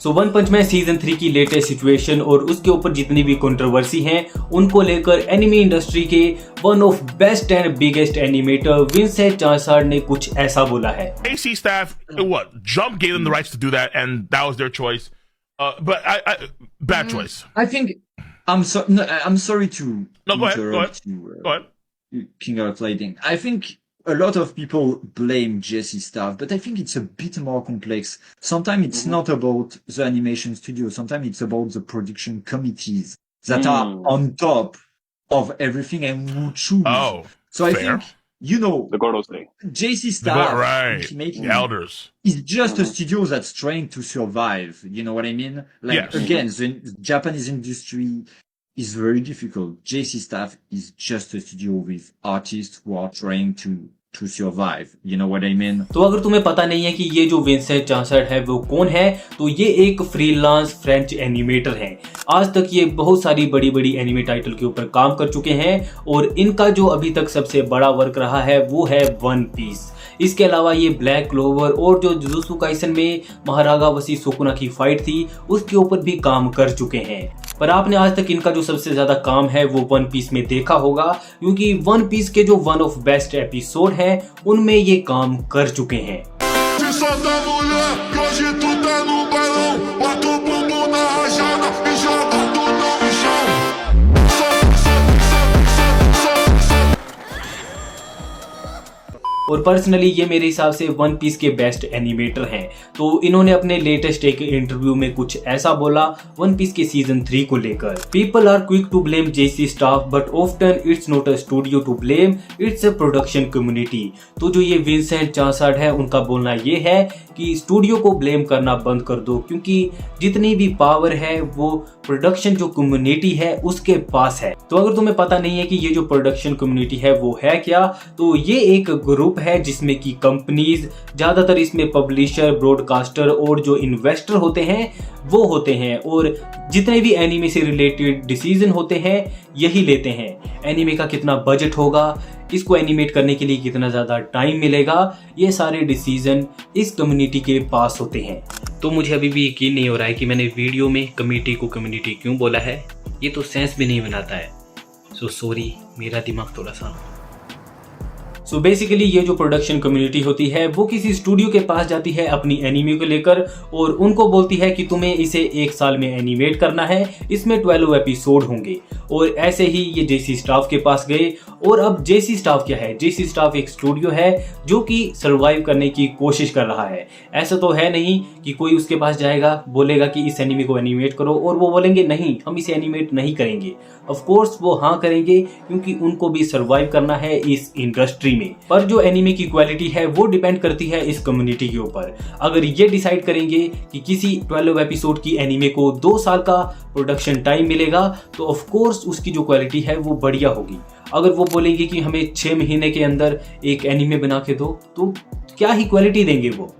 So one पंच man season 3 की latest situation और उसके ऊपर जितनी भी कंट्रोवर्सी हैं उनको लेकर एनिमे इंडस्ट्री के one of best and biggest animator Vincent Chansard ने कुछ ऐसा बोला है। AC staff, what? Jump gave them the rights to do that, and that was their choice. But bad choice. I think I'm sorry to No, go ahead. interrupt you, Go ahead. King of Lighting. I think a lot of people blame JC staff, but I think it's a bit more complex. Sometimes it's not about the animation studio. Sometimes it's about the production committees that are on top of everything and who choose. Oh, so I fair. think, The Garou thing. JC staff Right. making The elders. is just a studio that's trying to survive. You know what I mean? Like, Yes. again, the Japanese industry is very difficult. JC staff is just a studio with artists who are trying to survive. You know what I mean? तो अगर तुम्हें पता नहीं है कि ये जो Vincent चांसार्ड है वो कौन है, तो ये एक फ्रीलांस फ्रेंच एनिमेटर हैं। आज तक ये बहुत सारी बड़ी बड़ी एनिमे टाइटल के ऊपर काम कर चुके हैं और इनका जो अभी तक सबसे बड़ा वर्क रहा है वो है वन पीस। इसके अलावा ये ब्लैक क्लोवर और जो जुजुत्सु काइसन में महारागा वसी सुकुना की फाइट थी उसके ऊपर भी काम कर चुके हैं। पर आपने आज तक इनका जो सबसे ज्यादा काम है वो वन पीस में देखा होगा, क्योंकि वन पीस के जो वन ऑफ बेस्ट एपिसोड हैं उनमें ये काम कर चुके हैं। और पर्सनली ये मेरे हिसाब से वन पीस के बेस्ट एनिमेटर हैं। तो इन्होंने अपने लेटेस्ट एक इंटरव्यू में कुछ ऐसा बोला वन पीस के सीजन 3 को लेकर। People are quick to blame JC staff but often it's not a studio to blame, it's a production community. तो जो ये विंसेंट चांसार्ड है उनका बोलना ये है कि स्टूडियो को ब्लेम करना बंद कर दो, क्योंकि जितनी भी पावर है वो प्रोडक्शन जो कम्युनिटी है उसके पास है। तो अगर तुम्हें पता नहीं है कि ये जो प्रोडक्शन कम्युनिटी है वो है क्या, तो ये एक ग्रुप है जिसमें की कंपनीज, ज्यादातर इसमें पब्लिशर, ब्रॉडकास्टर और जो इन्वेस्टर होते हैं वो होते हैं, और जितने भी एनिमे से रिलेटेड डिसीजन होते हैं यही लेते हैं। एनिमे का कितना बजट होगा, इसको एनिमेट करने के लिए कितना ज़्यादा टाइम मिलेगा, ये सारे डिसीजन इस कम्युनिटी के पास होते हैं। तो मुझे अभी भी यकीन नहीं हो रहा है कि मैंने वीडियो में कम्युनिटी को कम्युनिटी क्यों बोला है, ये तो सेंस भी नहीं बनाता है। सो सॉरी, मेरा दिमाग थोड़ा सा। सो बेसिकली ये जो प्रोडक्शन कम्युनिटी होती है वो किसी स्टूडियो के पास जाती है अपनी एनिमे को लेकर और उनको बोलती है कि तुम्हें इसे 1 साल में एनिमेट करना है, इसमें 12 एपिसोड होंगे। और ऐसे ही ये जेसी स्टाफ के पास गए। और अब जेसी स्टाफ क्या है? जेसी स्टाफ एक स्टूडियो है जो कि सर्वाइव करने की कोशिश कर रहा है। ऐसा तो है नहीं कि कोई उसके पास जाएगा, बोलेगा कि इस एनिमे को एनिमेट करो और वो बोलेंगे नहीं हम इसे एनिमेट नहीं करेंगे। ऑफ कोर्स वो हाँ करेंगे, क्योंकि उनको भी सर्वाइव करना है इस इंडस्ट्री में। पर जो एनिमे की क्वालिटी है वो डिपेंड करती है इस कम्युनिटी के ऊपर। अगर ये डिसाइड करेंगे कि किसी 12 एपिसोड की एनिमे को 2 साल का प्रोडक्शन टाइम मिलेगा, तो ऑफ कोर्स उसकी जो क्वालिटी है वो बढ़िया होगी। अगर वो बोलेंगे कि हमें 6 महीने के अंदर एक एनिमे बना के दो, तो क्या ही क्वालिटी देंगे वो।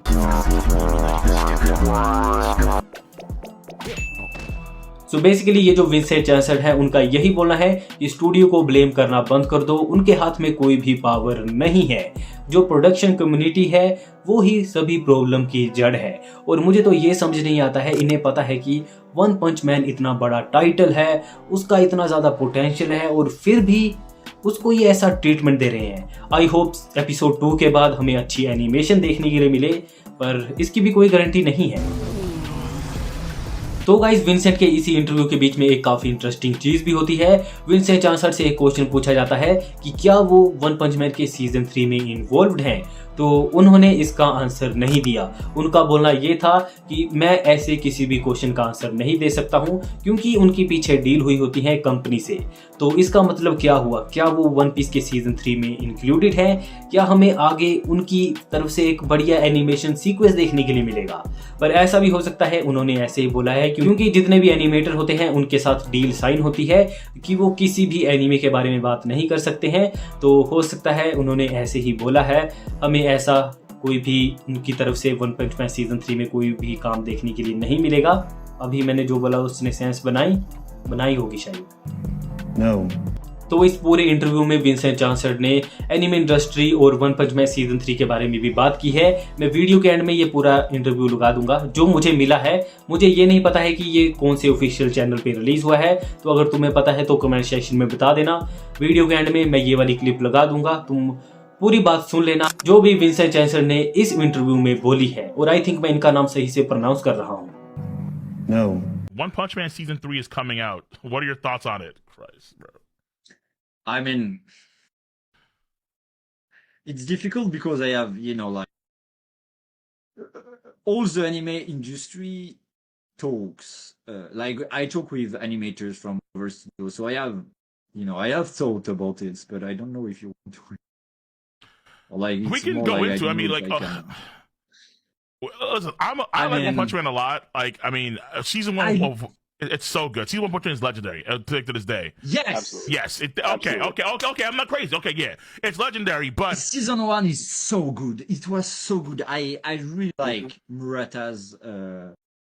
सो बेसिकली ये जो विंसेंट चांसार्ड है उनका यही बोलना है कि स्टूडियो को ब्लेम करना बंद कर दो, उनके हाथ में कोई भी पावर नहीं है। जो प्रोडक्शन कम्युनिटी है वो ही सभी प्रॉब्लम की जड़ है। और मुझे तो ये समझ नहीं आता है, इन्हें पता है कि वन पंच मैन इतना बड़ा टाइटल है, उसका इतना ज़्यादा पोटेंशियल है, और फिर भी उसको ये ऐसा ट्रीटमेंट दे रहे हैं। आई होप एपिसोड 2 के बाद हमें अच्छी एनिमेशन देखने के लिए मिले, पर इसकी भी कोई गारंटी नहीं है। तो गाइस, विंसेंट के इसी इंटरव्यू के बीच में एक काफी इंटरेस्टिंग चीज भी होती है। विंसेंट चांसार्ड से एक क्वेश्चन पूछा जाता है कि क्या वो वन पंच मैन के सीजन 3 में इन्वॉल्व्ड हैं, तो उन्होंने इसका आंसर नहीं दिया। उनका बोलना ये था कि मैं ऐसे किसी भी क्वेश्चन का आंसर नहीं दे सकता हूं, क्योंकि उनकी पीछे डील हुई होती है कंपनी से। तो इसका मतलब क्या हुआ? क्या वो वन पीस के सीजन 3 में इंक्लूडेड है? क्या हमें आगे उनकी तरफ से एक बढ़िया एनिमेशन सीक्वेंस देखने के लिए मिलेगा? पर ऐसा भी हो सकता है उन्होंने ऐसे ही बोला है, क्योंकि जितने भी एनिमेटर होते हैं उनके साथ डील साइन होती है कि वो किसी भी एनिमे के बारे में बात नहीं कर सकते हैं। तो हो सकता है उन्होंने ऐसे ही बोला है, हमें ऐसा कोई भी उनकी तरफ से वन पंच मैन सीजन 3 में कोई भी काम देखने के लिए नहीं मिलेगा। अभी मैंने जो बोला उसने सेंस बनाई होगी शायद। No. तो इस पूरे इंटरव्यू में विंसेंट चांसर्ड ने एनिमे इंडस्ट्री और वन पंच मैन सीजन 3 के बारे में भी बात की है। मैं वीडियो के एंड में ये पूरा इंटरव्यू लगा दूंगा जो मुझे मिला है। मुझे ये नहीं पता है कि ये कौन से ऑफिशियल चैनल पे रिलीज हुआ है, तो अगर तुम्हें पता है तो कमेंट सेक्शन में बता देना। वीडियो के एंड में मैं ये वाली क्लिप लगा दूंगा, तुम पूरी बात सुन लेना जो भी विंसेंट चांसर्ड ने इस इंटरव्यू में बोली है। और आई थिंक मैं इनका नाम सही से प्रोनाउंस कर रहा हूँ। No. One Punch Man season 3 is coming out. What are your thoughts on it? Christ, bro. I mean, it's difficult because I have, like all the anime industry talks. Like I talk with animators from other studios, so I have thought about it, but I don't know if you want to. Like We it's can more go like into. I don't mean, know like, if I can. listen, I like One Punch Man a lot. Like, I mean, season one it's so good. Season 1 Punch Man is legendary to this day. Yes, Absolutely. Yes. Okay. Absolutely. Okay. I'm not crazy. Okay. Yeah. It's legendary, but season 1 is so good. It was so good. I really like Murata's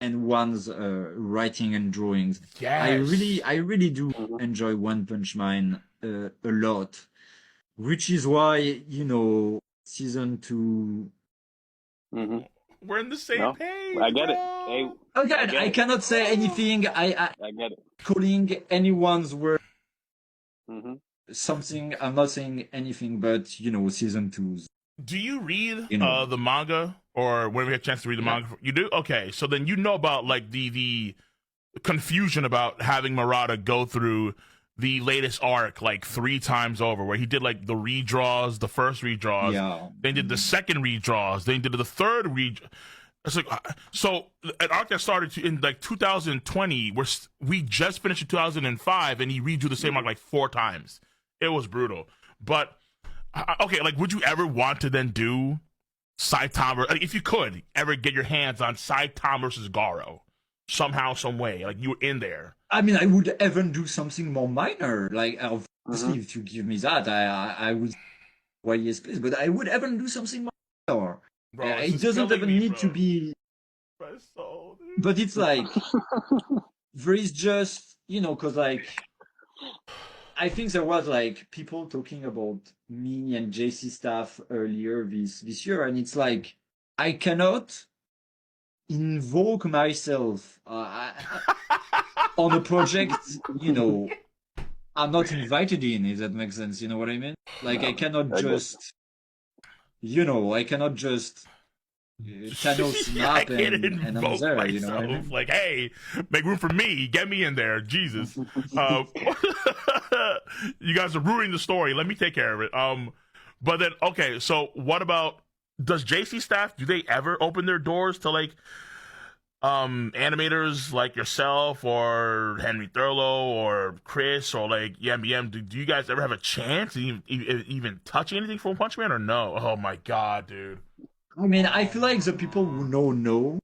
and One's writing and drawings. yes. I really do enjoy One Punch Man a lot, which is why season 2. Mm-hmm. We're in the same No, page. I get it. bro. Hey, Okay, get I it. cannot say anything. I I get it. calling anyone's word Mm-hmm. something. I'm not saying anything, but season 2's. Do you read know. the manga, or when we had a chance to read the Yeah. manga? You do. Okay. So then you know about like the confusion about having Murata go through the latest arc like 3 times over, where he did like the redraws, the first redraws, Yeah. then did the second redraws, then did the third redraw. It's like so an arc that started in like 2020, we just finished in 2005, and he redrew the same arc like 4 times. It was brutal. But okay, like would you ever want to then do Saitama, like, if you could ever get your hands on Saitama versus Garou somehow, some way, like you were in there? I mean, I would even do something more minor. Like, obviously, if you give me that, I would. Why yes, please. But I would even do something minor. Bro, this It is doesn't killing even me, need to bro. be. My soul, dude. But it's like there is just because like I think there was like people talking about me and JC stuff earlier this year, and it's like I cannot invoke myself on a project, I'm not invited in, if that makes sense. You know what I mean? Like I cannot just Thanos I snap can't and I'm invoke there, myself. you know what I mean? Like, hey, make room for me. Get me in there. Jesus. You guys are ruining the story. Let me take care of it. But then, okay, so what about, does JC staff, do they ever open their doors to like animators like yourself or Henry Thurlow or Chris or like YMBM? Do you guys ever have a chance to even touch anything from Punch Man or no? Oh my god, dude. I mean, I feel like the people who know.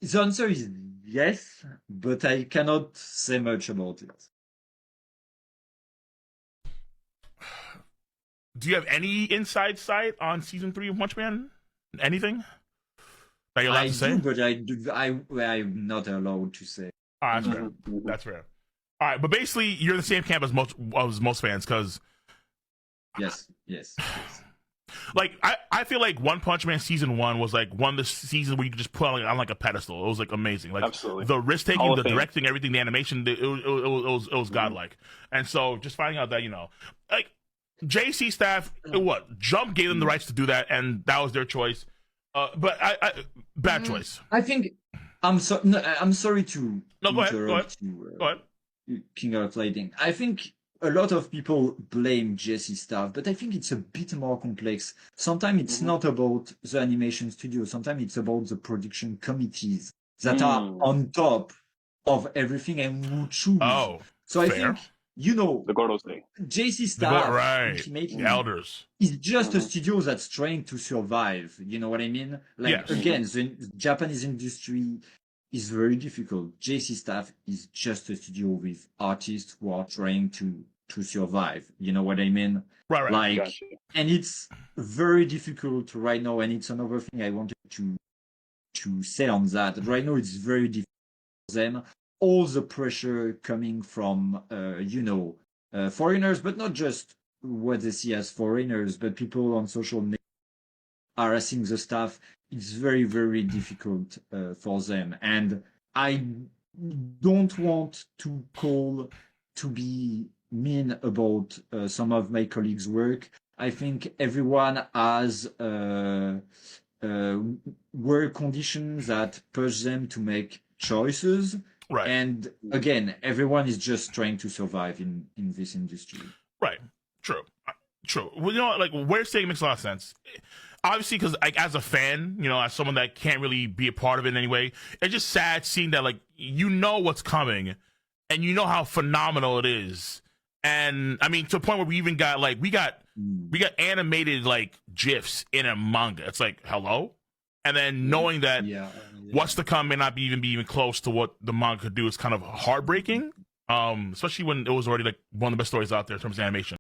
The answer is yes, but I cannot say much about it. Do you have any inside sight on season 3 of Punch Man? Anything that you're allowed to say? I do, but I'm not allowed to say. Oh, that's fair. That's fair. All right, but basically, you're in the same camp as most fans, because Yes. like I feel like One Punch Man season 1 was like one of the seasons where you could just put on like a pedestal. It was like amazing. Like Absolutely. the risk taking, Hall the of Fame. directing, everything, the animation, it was godlike. And so just finding out that like JC staff, Jump gave them the rights to do that, and that was their choice. But bad choice. I think I'm sorry to No, go ahead. interrupt you, Go ahead. King of Lighting. I think a lot of people blame Jesse stuff, but I think it's a bit more complex. Sometimes it's not about the animation studio. Sometimes it's about the production committees that are on top of everything and who choose. Oh, so I fair. think The Gordos thing. JC staff Right. ultimately The elders. is just a studio that's trying to survive. You know what I mean? Like Yes. again, the Japanese industry is very difficult. JC staff is just a studio with artists who are trying to survive. You know what I mean? Right. Like, Gotcha. and it's very difficult right now. And it's another thing I wanted to say on that. Right now, it's very difficult for them all the pressure coming from, foreigners, but not just what they see as foreigners, but people on social media harassing the staff. It's very, very difficult for them. And I don't want to be mean about some of my colleagues' work. I think everyone has work conditions that push them to make choices. Right. And again, everyone is just trying to survive in this industry. Right. True. True. Well, you know, like what you're saying makes a lot of sense. Obviously, because like as a fan, you know, as someone that can't really be a part of it in any way, it's just sad seeing that like you know what's coming, and you know how phenomenal it is. And I mean, to a point where we even got like we got animated like GIFs in a manga. It's like hello, and then knowing that what's to come may not be even close to what the manga could do is kind of heartbreaking. Especially when it was already like one of the best stories out there in terms of animation.